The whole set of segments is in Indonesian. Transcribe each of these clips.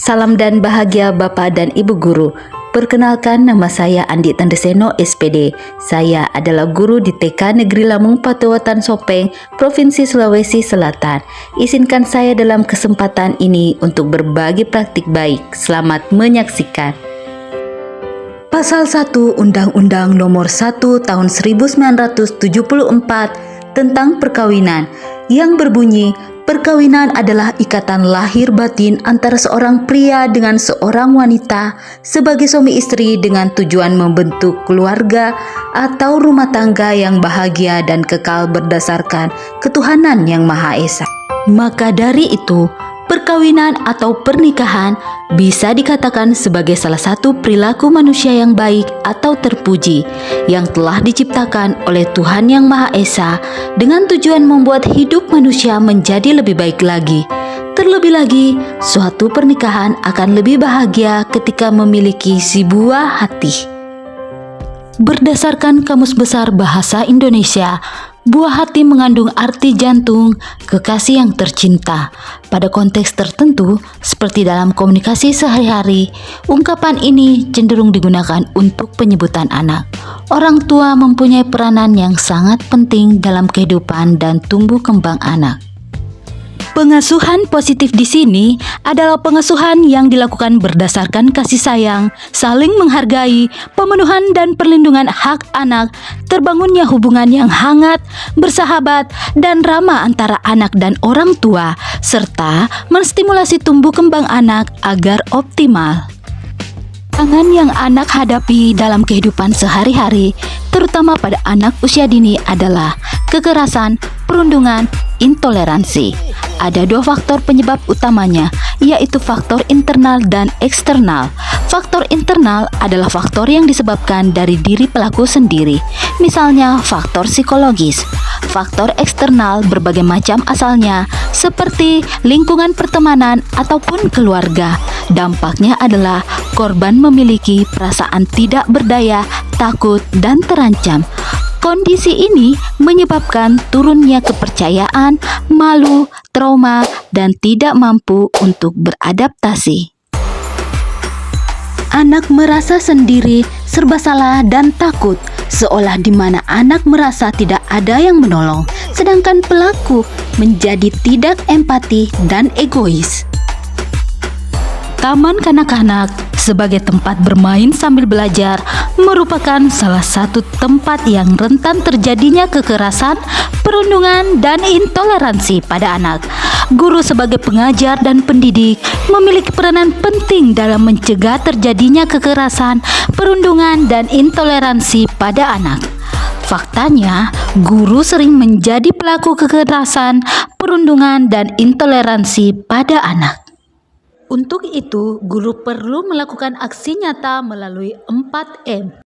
Salam dan bahagia Bapak dan Ibu Guru. Perkenalkan, nama saya Andi Tandeseno SPD. Saya adalah guru di TK Negeri Lamung Patuwatan Sopeng, Provinsi Sulawesi Selatan. Izinkan saya dalam kesempatan ini untuk berbagi praktik baik. Selamat menyaksikan. Pasal 1 Undang-Undang Nomor 1 Tahun 1974 tentang perkawinan yang berbunyi, perkawinan adalah ikatan lahir batin antara seorang pria dengan seorang wanita sebagai suami istri dengan tujuan membentuk keluarga atau rumah tangga yang bahagia dan kekal berdasarkan ketuhanan yang Maha Esa. Maka dari itu, perkawinan atau pernikahan bisa dikatakan sebagai salah satu perilaku manusia yang baik atau terpuji yang telah diciptakan oleh Tuhan Yang Maha Esa dengan tujuan membuat hidup manusia menjadi lebih baik lagi. Terlebih lagi, suatu pernikahan akan lebih bahagia ketika memiliki si buah hati. Berdasarkan Kamus Besar Bahasa Indonesia, buah hati mengandung arti jantung, kekasih yang tercinta. Pada konteks tertentu, seperti dalam komunikasi sehari-hari, ungkapan ini cenderung digunakan untuk penyebutan anak. Orang tua mempunyai peranan yang sangat penting dalam kehidupan dan tumbuh kembang anak. Pengasuhan positif di sini adalah pengasuhan yang dilakukan berdasarkan kasih sayang, saling menghargai, pemenuhan dan perlindungan hak anak, terbangunnya hubungan yang hangat, bersahabat, dan ramah antara anak dan orang tua, serta menstimulasi tumbuh kembang anak agar optimal. Tantangan yang anak hadapi dalam kehidupan sehari-hari, terutama pada anak usia dini adalah kekerasan, perundungan, intoleransi. Ada dua faktor penyebab utamanya, yaitu faktor internal dan eksternal. Faktor internal adalah faktor yang disebabkan dari diri pelaku sendiri, misalnya faktor psikologis. Faktor eksternal berbagai macam asalnya, seperti lingkungan pertemanan ataupun keluarga. Dampaknya adalah korban memiliki perasaan tidak berdaya, takut, dan terancam. Kondisi ini menyebabkan turunnya kepercayaan, malu, trauma, dan tidak mampu untuk beradaptasi. Anak merasa sendiri, serba salah, dan takut, seolah di mana anak merasa tidak ada yang menolong, sedangkan pelaku menjadi tidak empati dan egois. Taman kanak-kanak sebagai tempat bermain sambil belajar merupakan salah satu tempat yang rentan terjadinya kekerasan, perundungan, dan intoleransi pada anak. Guru sebagai pengajar dan pendidik memiliki peranan penting dalam mencegah terjadinya kekerasan, perundungan, dan intoleransi pada anak. Faktanya, guru sering menjadi pelaku kekerasan, perundungan, dan intoleransi pada anak. Untuk itu, guru perlu melakukan aksi nyata melalui 4M.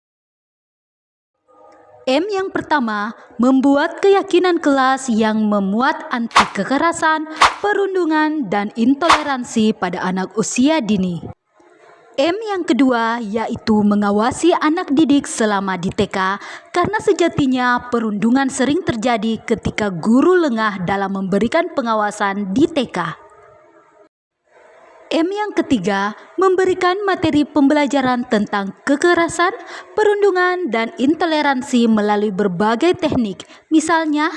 M yang pertama, membuat keyakinan kelas yang memuat anti kekerasan, perundungan, dan intoleransi pada anak usia dini. M yang kedua, yaitu mengawasi anak didik selama di TK, karena sejatinya perundungan sering terjadi ketika guru lengah dalam memberikan pengawasan di TK. M yang ketiga, memberikan materi pembelajaran tentang kekerasan, perundungan, dan intoleransi melalui berbagai teknik, misalnya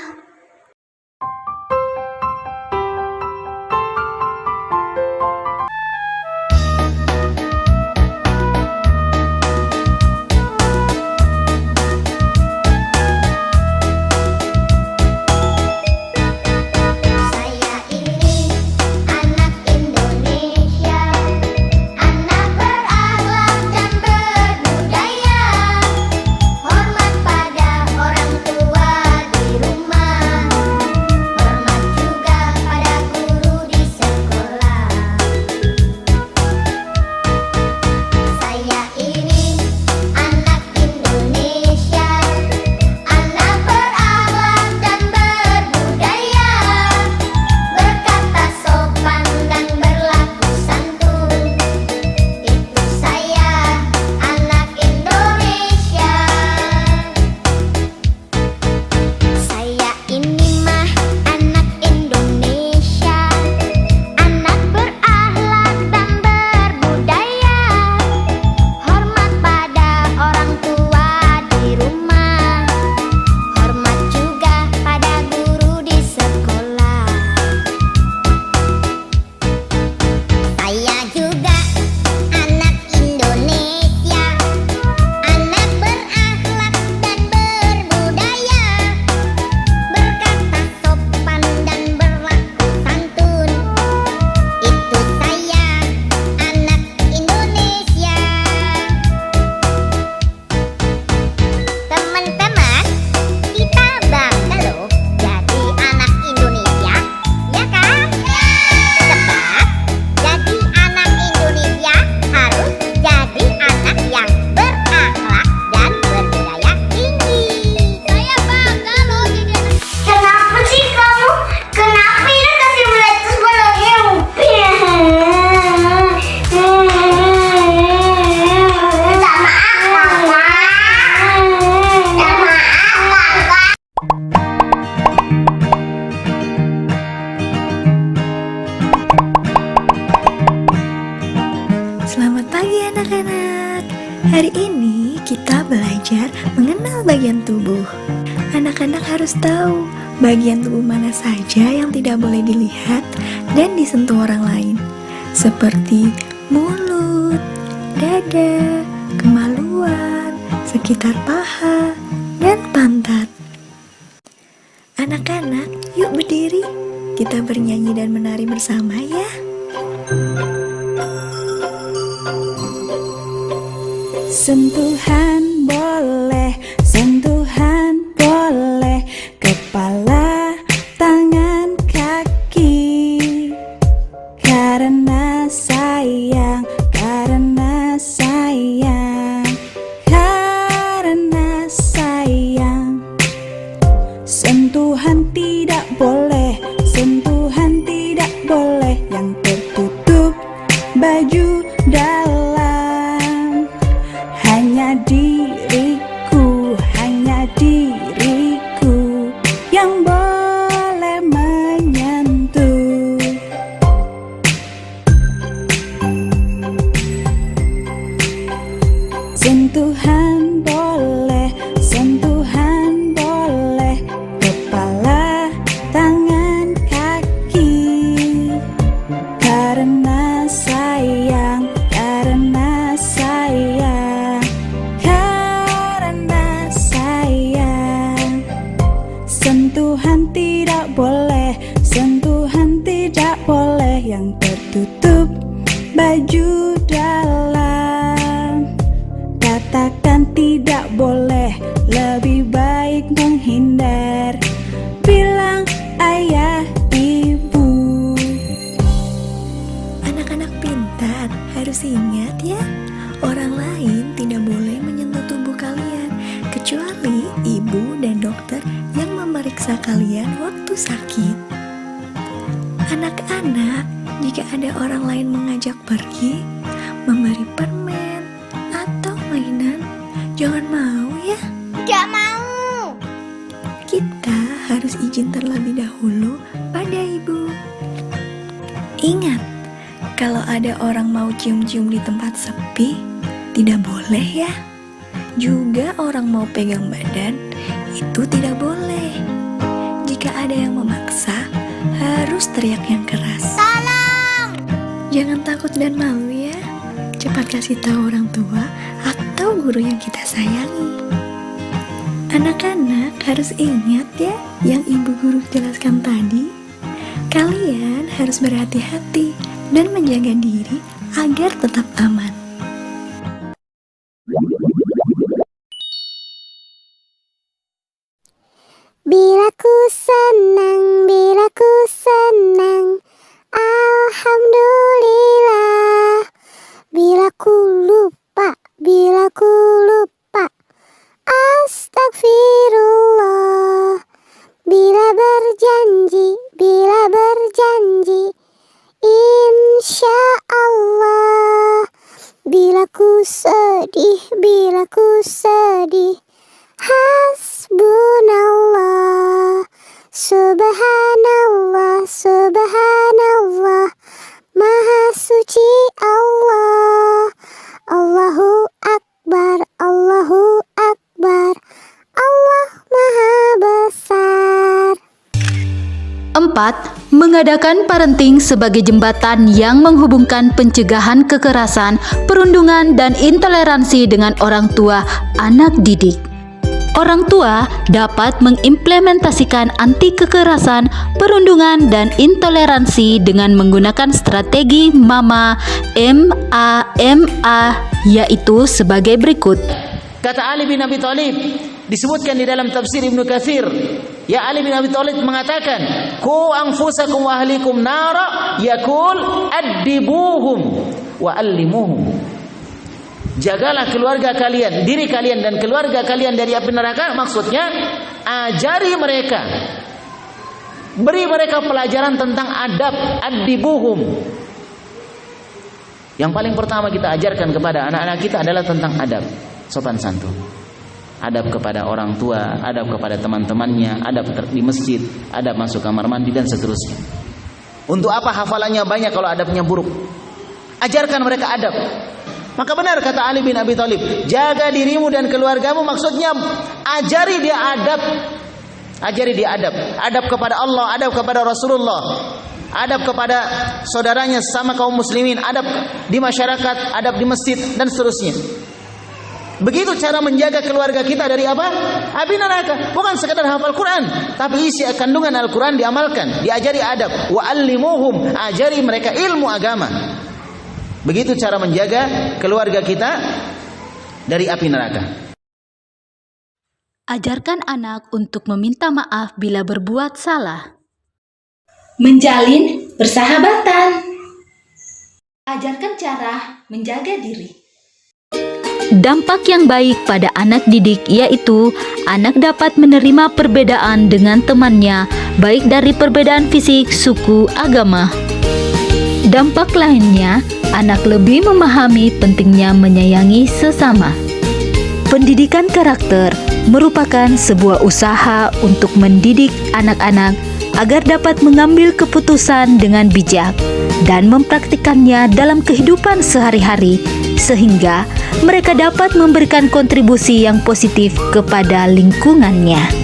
Hari ini kita belajar mengenal bagian tubuh. Anak-anak harus tahu bagian tubuh mana saja yang tidak boleh dilihat dan disentuh orang lain, seperti mulut, dada, kemaluan, sekitar paha, dan pantat. Anak-anak, yuk berdiri. Kita bernyanyi dan menari bersama ya. Sentuhan boleh, sentuhan boleh, kepala, tangan, kaki. Karena sayang, karena sayang, karena sayang. Sentuhan tidak boleh, sentuhan tidak boleh yang tertutup baju dalam. Hanya diriku yang boleh menyentuh. Sentuhan boleh, sentuhan boleh, kepala, tangan, kaki. Karena sayang, karena sayang, karena sayang. Sentuhan tidak boleh, sentuhan tidak boleh yang tertutup baju dalam. Katakan tidak boleh, lebih baik menghindar. Bilang ayah, ibu. Anak-anak pintar harus ingat ya, orang lain tidak boleh menyentuh tubuh kalian kecuali ibu dan dokter yang memeriksa kalian waktu sakit. Anak-anak, jika ada orang lain mengajak pergi, memberi permen atau mainan, jangan mau ya. Gak mau. Kita harus izin terlebih dahulu pada ibu. Ingat, kalau ada orang mau cium-cium di tempat sepi, tidak boleh ya. Juga orang mau pegang badan, itu tidak boleh. Jika ada yang memaksa, harus teriak yang keras. Tolong. Jangan takut dan malu ya. Cepat kasih tahu orang tua atau guru yang kita sayangi. Anak-anak harus ingat ya yang ibu guru jelaskan tadi. Kalian harus berhati-hati dan menjaga diri agar tetap aman. Bila ku senang, alhamdulillah. Bila ku lupa, astagfirullah. Bila berjanji, insya Allah. Bila ku sedih, hasbunallah. Subhanallah, subhanallah, maha suci Allah. Allahu akbar, Allahu akbar, Allah maha besar. 4. Mengadakan parenting sebagai jembatan yang menghubungkan pencegahan kekerasan, perundungan, dan intoleransi dengan orang tua anak didik. Orang tua dapat mengimplementasikan anti kekerasan, perundungan, dan intoleransi dengan menggunakan strategi MAMA, yaitu sebagai berikut. Kata Ali bin Abi Thalib, disebutkan di dalam tafsir Ibnu Katsir, ya Ali bin Abi Thalib mengatakan, "Qu anfusakum wa ahlikum nara," yaqul addibuhum wa allimuhum. Jagalah keluarga kalian, diri kalian dan keluarga kalian dari api neraka. Maksudnya ajari mereka, beri mereka pelajaran tentang adab, addibuhum. Yang paling pertama kita ajarkan kepada anak-anak kita adalah tentang adab, sopan santun. Adab kepada orang tua, adab kepada teman-temannya, adab di masjid, adab masuk kamar mandi, dan seterusnya. Untuk apa hafalannya banyak kalau adabnya buruk? Ajarkan mereka adab. Maka benar kata Ali bin Abi Thalib, jaga dirimu dan keluargamu, maksudnya ajari dia adab. Ajari dia adab. Adab kepada Allah, adab kepada Rasulullah, adab kepada saudaranya sama kaum muslimin, adab di masyarakat, adab di masjid dan seterusnya. Begitu cara menjaga keluarga kita dari apa? Api neraka. Bukan sekadar hafal Quran, tapi isi kandungan Al-Quran diamalkan, diajari adab. Wa allimuhum, ajari mereka ilmu agama. Begitu cara menjaga keluarga kita dari api neraka. Ajarkan anak untuk meminta maaf bila berbuat salah. Menjalin persahabatan. Ajarkan cara menjaga diri. Dampak yang baik pada anak didik yaitu anak dapat menerima perbedaan dengan temannya, baik dari perbedaan fisik, suku, agama. Dampak lainnya, anak lebih memahami pentingnya menyayangi sesama. Pendidikan karakter merupakan sebuah usaha untuk mendidik anak-anak agar dapat mengambil keputusan dengan bijak dan mempraktikkannya dalam kehidupan sehari-hari, sehingga mereka dapat memberikan kontribusi yang positif kepada lingkungannya.